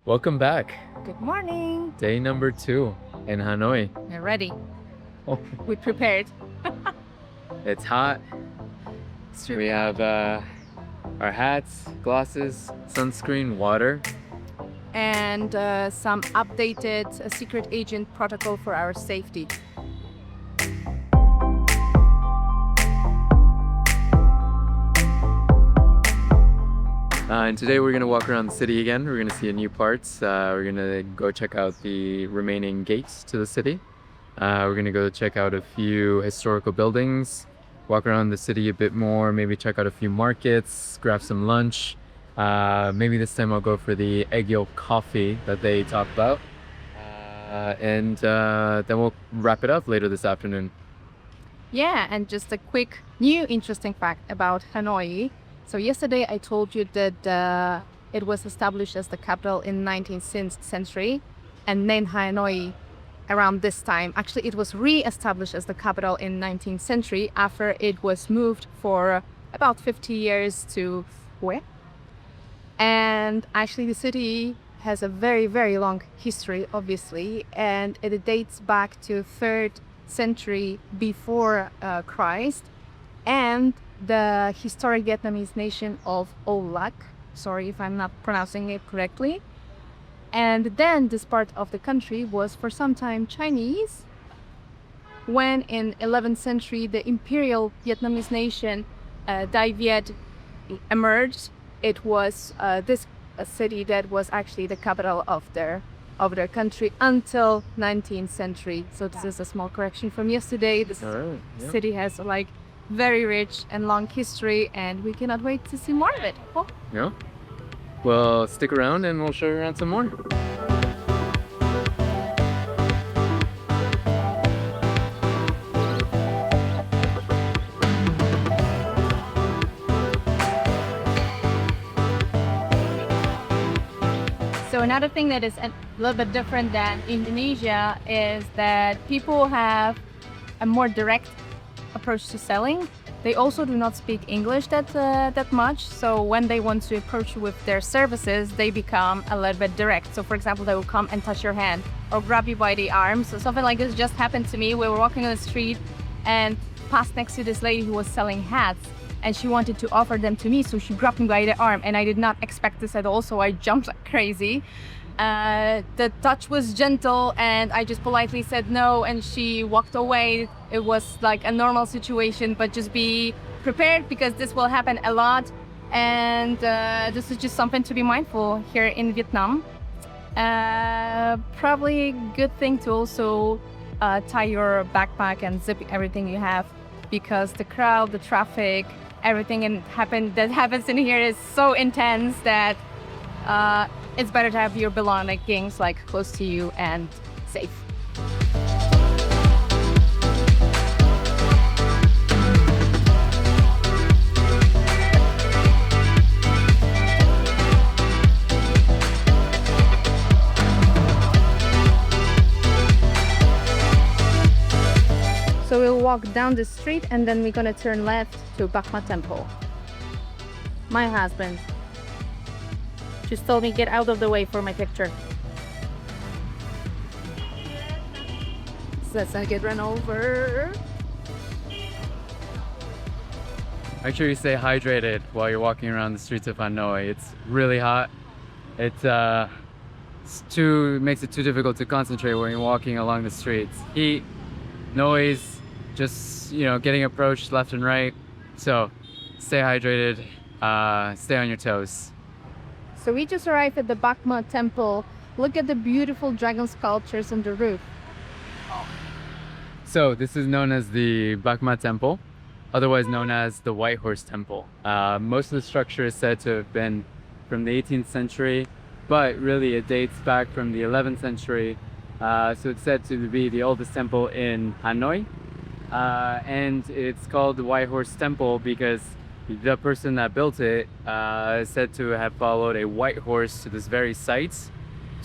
Welcome back. Good morning. Day number 2 in Hanoi. We're ready. Oh, We prepared. it's hot. We have our hats, glasses, sunscreen, water. And some updated secret agent protocol for our safety. And today we're gonna walk around the city again. We're gonna see new parts. We're gonna go check out the remaining gates to the city. We're gonna go check out a few historical buildings, walk around the city a bit more, maybe check out a few markets, grab some lunch. Maybe this time I'll go for the egg yolk coffee that they talk about. And then we'll wrap it up later this afternoon. Yeah, and just a quick new interesting fact about Hanoi. So yesterday I told you that it was established as the capital in 19th century, and then Hanoi around this time. Actually, it was re-established as the capital in 19th century after it was moved for about 50 years to where? And actually the city has a very, very long history, obviously, and it dates back to 3rd century before Christ. And the historic Vietnamese nation of Olac, sorry if I'm not pronouncing it correctly. And then this part of the country was for some time Chinese. When in 11th century the imperial Vietnamese nation Dai Viet emerged, it was this city that was actually the capital of their country until 19th century. So this is a small correction from yesterday. This city has like very rich and long history, and we cannot wait to see more of it. Oh. Yeah. Well, stick around and we'll show you around some more. So another thing that is a little bit different than Indonesia is that people have a more direct approach to selling. They also do not speak English that much, so when they want to approach you with their services, they become a little bit direct. So for example, they will come and touch your hand or grab you by the arm. So something like this just happened to me. We were walking on the street and passed next to this lady who was selling hats, and she wanted to offer them to me, so she grabbed me by the arm, and I did not expect this at all, so I jumped like crazy. The touch was gentle, and I just politely said no, and she walked away. It was like a normal situation, but just be prepared because this will happen a lot, and this is just something to be mindful here in Vietnam. Probably a good thing to also tie your backpack and zip everything you have, because the crowd, the traffic, everything that happens in here is so intense that it's better to have your belongings like close to you and safe. So we'll walk down the street and then we're gonna turn left to Bach Ma Temple. My husband just told me get out of the way for my picture. So let's not get run over. Make sure you stay hydrated while you're walking around the streets of Hanoi. It's really hot. It makes it too difficult to concentrate when you're walking along the streets. Heat, noise, just getting approached left and right. So stay hydrated, stay on your toes. So we just arrived at the Bach Ma Temple. Look at the beautiful dragon sculptures on the roof. So this is known as the Bach Ma Temple, otherwise known as the White Horse Temple. Most of the structure is said to have been from the 18th century, but really it dates back from the 11th century. So it's said to be the oldest temple in Hanoi. And it's called the White Horse Temple because the person that built it is said to have followed a white horse to this very site,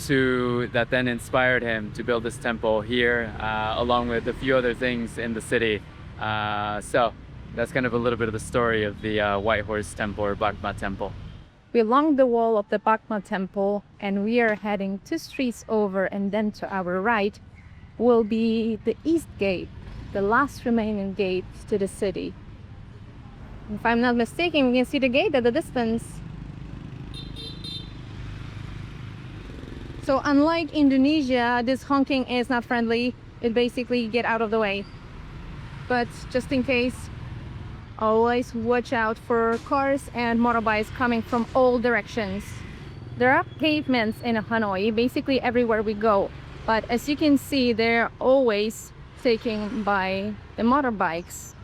that then inspired him to build this temple here, along with a few other things in the city. So that's kind of a little bit of the story of the White Horse Temple or Bach Ma Temple. We're along the wall of the Bach Ma Temple, and we are heading 2 streets over, and then to our right will be the East Gate, the last remaining gate to the city. If I'm not mistaken, we can see the gate at the distance. So unlike Indonesia, this honking is not friendly. It basically get out of the way. But just in case, always watch out for cars and motorbikes coming from all directions. There are pavements in Hanoi, basically everywhere we go. But as you can see, they're always taken by the motorbikes.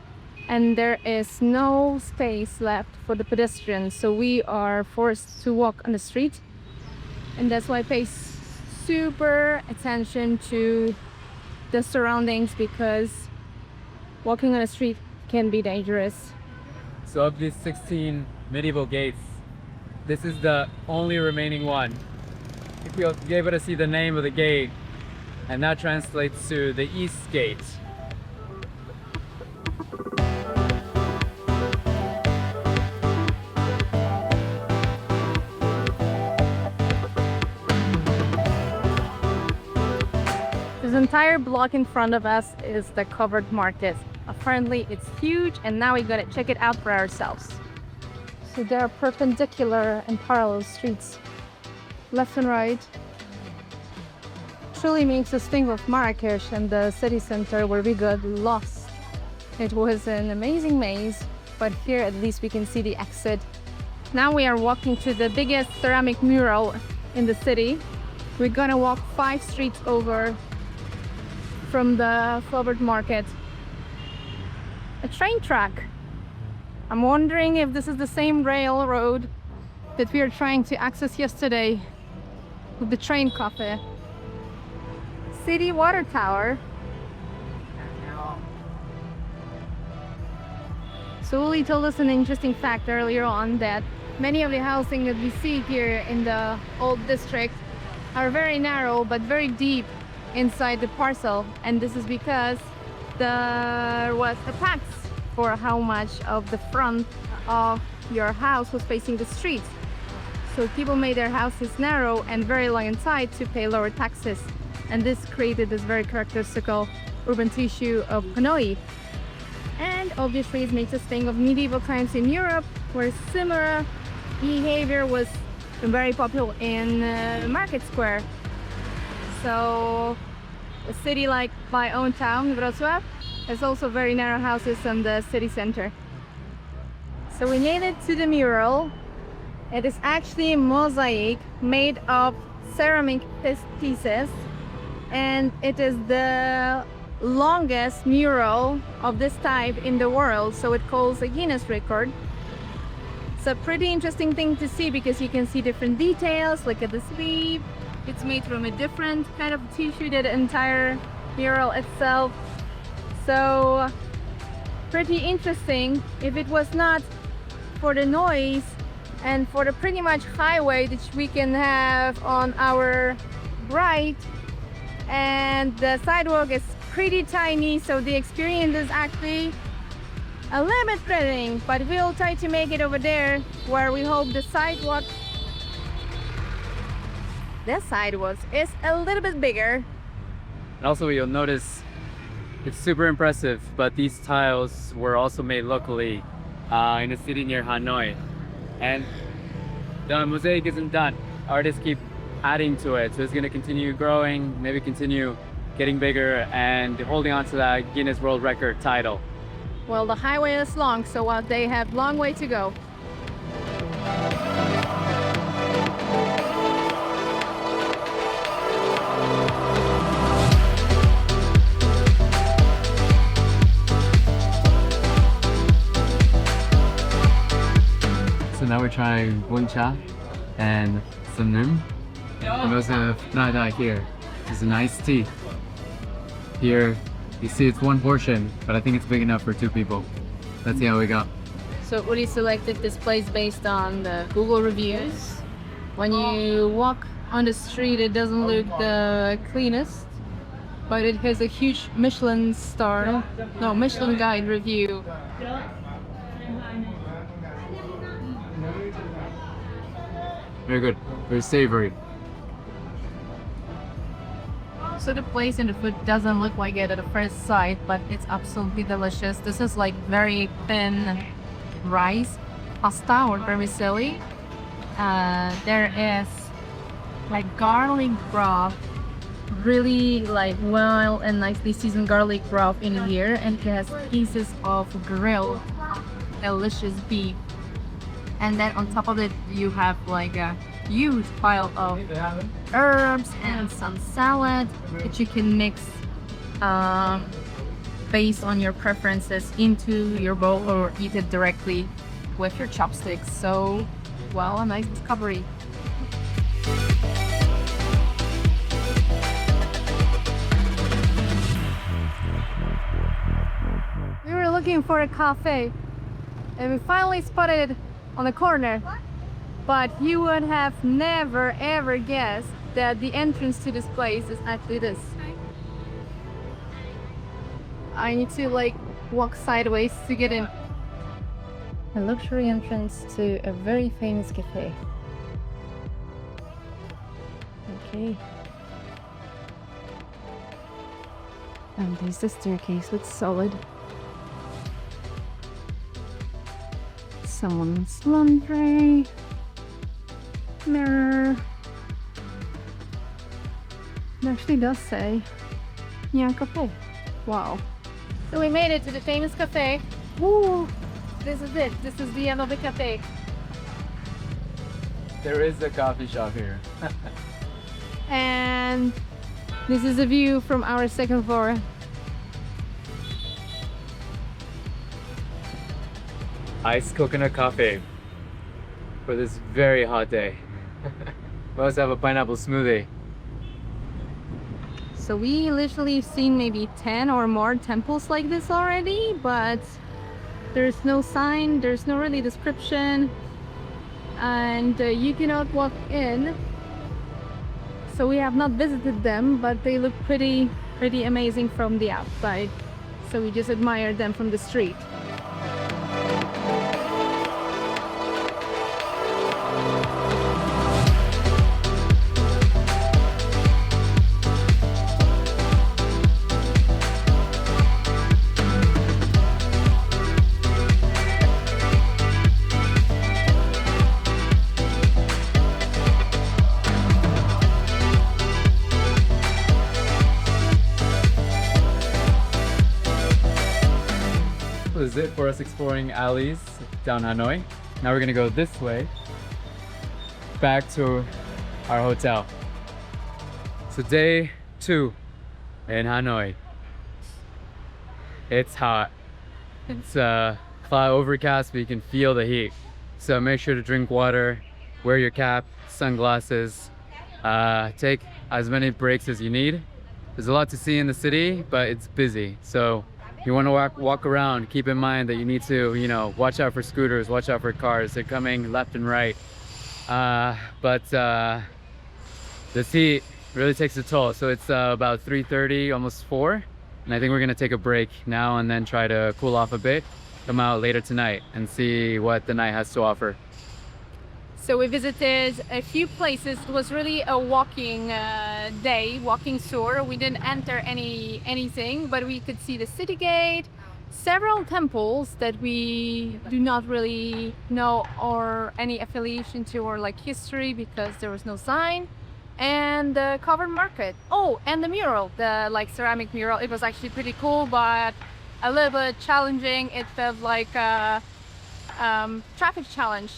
And there is no space left for the pedestrians. So we are forced to walk on the street. And that's why I pay super attention to the surroundings, because walking on the street can be dangerous. So of these 16 medieval gates, this is the only remaining one. If you'll be able to see the name of the gate, and that translates to the East Gate. This entire block in front of us is the covered market. Apparently it's huge, and now we're gonna check it out for ourselves. So there are perpendicular and parallel streets, left and right. Truly makes us think of Marrakesh and the city center where we got lost. It was an amazing maze, but here at least we can see the exit. Now we are walking to the biggest ceramic mural in the city. We're gonna walk 5 streets over from the covered market. A train track. I'm wondering if this is the same railroad that we were trying to access yesterday with the train cafe. City water tower. So Uli told us an interesting fact earlier on that many of the housing that we see here in the old district are very narrow but very deep inside the parcel, and this is because there was a tax for how much of the front of your house was facing the street. So people made their houses narrow and very long inside to pay lower taxes, and this created this very characteristical urban tissue of Hanoi. And obviously it makes us think of medieval times in Europe, where similar behavior was very popular in Market Square. So a city like my own town, Wrocław, has also very narrow houses in the city center. So we made it to the mural. It is actually a mosaic made of ceramic pieces, and it is the longest mural of this type in the world, so it calls a Guinness record. It's a pretty interesting thing to see because you can see different details. Look at the sleeve. It's made from a different kind of tissue than the entire mural itself. So pretty interesting. If it was not for the noise and for the pretty much highway that we can have on our right, and the sidewalk is pretty tiny, so the experience is actually a little bit threatening, but we'll try to make it over there where we hope the sidewalk, this sidewalk is a little bit bigger. And also you'll notice it's super impressive, but these tiles were also made locally in a city near Hanoi. And the mosaic isn't done. Artists keep adding to it, so it's going to continue growing, maybe continue getting bigger and holding on to that Guinness World Record title. Well, the highway is long, so they have long way to go. So now we're trying Bún Chả and some nim. And we also have nada here. It's an iced tea. Here, you see it's one portion, but I think it's big enough for 2 people. Let's see how we go. So Uri selected this place based on the Google reviews. When you walk on the street, it doesn't look the cleanest, but it has a huge Michelin guide review. Very good. Very savory. So the place and the food doesn't look like it at the first sight, but it's absolutely delicious. This is like very thin rice, pasta or vermicelli. There is like garlic broth, really like well and nicely seasoned garlic broth in here, and it has pieces of grilled delicious beef. And then on top of it, you have like a huge pile of herbs and some salad that you can mix based on your preferences into your bowl or eat it directly with your chopsticks. So, well, a nice discovery. We were looking for a cafe and we finally spotted it on the corner. But you would have never ever guessed that the entrance to this place is actually this. I need to like walk sideways to get in. A luxury entrance to a very famous cafe. Okay. And there's the staircase, looks solid. Someone's laundry. Mirror. It actually does say Nyan Cafe. Wow. So we made it to the famous cafe. Woo! This is it. This is the end of the cafe. There is a coffee shop here. And this is a view from our second floor. Iced coconut coffee for this very hot day. We also have a pineapple smoothie. So we literally seen maybe 10 or more temples like this already, but there's no sign, there's no really description, and you cannot walk in. So we have not visited them, but they look pretty amazing from the outside. So we just admire them from the street. This is it for us exploring alleys down Hanoi. Now we're gonna go this way back to our hotel. So day 2 in Hanoi. It's hot. It's cloud overcast, but you can feel the heat. So make sure to drink water, wear your cap, sunglasses, take as many breaks as you need. There's a lot to see in the city, but it's busy. So you want to walk around, keep in mind that you need to, you know, watch out for scooters, watch out for cars. They're coming left and right. But this heat really takes a toll. So it's about 3:30, almost 4. And I think we're gonna take a break now and then try to cool off a bit, come out later tonight and see what the night has to offer. So we visited a few places. It was really a walking day, walking tour. We didn't enter anything, but we could see the city gate, several temples that we do not really know or any affiliation to or like history because there was no sign, and the covered market. Oh, and the mural, the like ceramic mural. It was actually pretty cool, but a little bit challenging. It felt like a traffic challenge.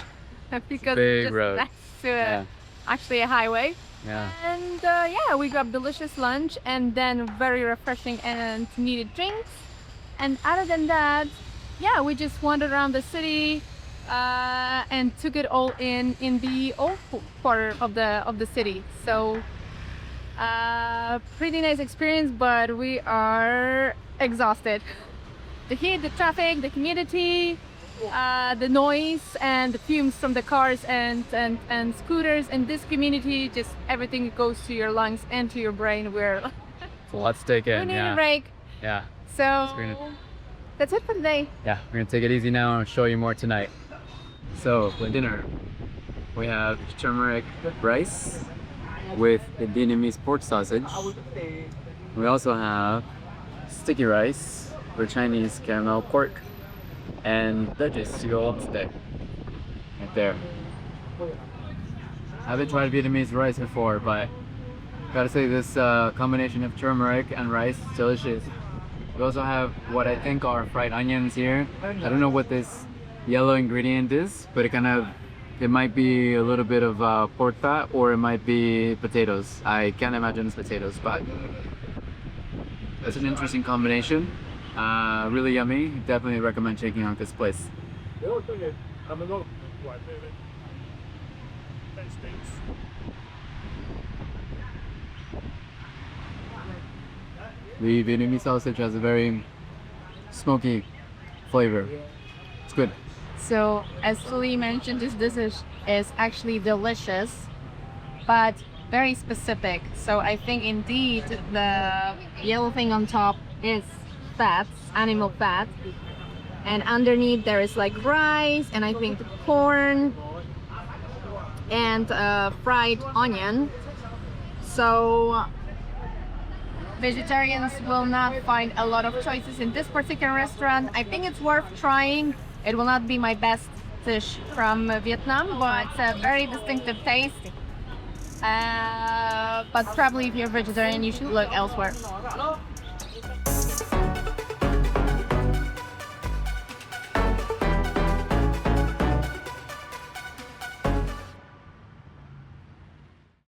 Because Big just road. next to actually a highway. Yeah. And yeah, we got delicious lunch and then very refreshing and needed drinks. And other than that, yeah, we just wandered around the city and took it all in the old part of the city. So pretty nice experience, but we are exhausted. The heat, the traffic, the humidity, the noise and the fumes from the cars and scooters in this community, just everything goes to your lungs and to your brain. We're It's a lot to take in. we need Yeah. a break. Yeah. So gonna- that's it for today. Yeah. We're gonna take it easy now and show you more tonight. So for dinner, We have turmeric rice with the Vietnamese pork sausage. We also have sticky rice or Chinese caramel pork and veggies to go up today. Right there. I haven't tried Vietnamese rice before, but gotta say this combination of turmeric and rice is delicious. We also have what I think are fried onions here. I don't know what this yellow ingredient is, but it might be a little bit of pork fat, or it might be potatoes. I can't imagine it's potatoes, but it's an interesting combination. Really yummy. Definitely recommend checking out this place. The Vietnamese sausage has a very smoky flavor. It's good. So, as Lee mentioned, this dish is actually delicious, but very specific. So I think indeed the yellow thing on top is fat, animal fat. And underneath there is like rice and I think corn and fried onion. So vegetarians will not find a lot of choices in this particular restaurant. I think it's worth trying. It will not be my best dish from Vietnam, but it's a very distinctive taste. But probably if you're vegetarian, you should look elsewhere.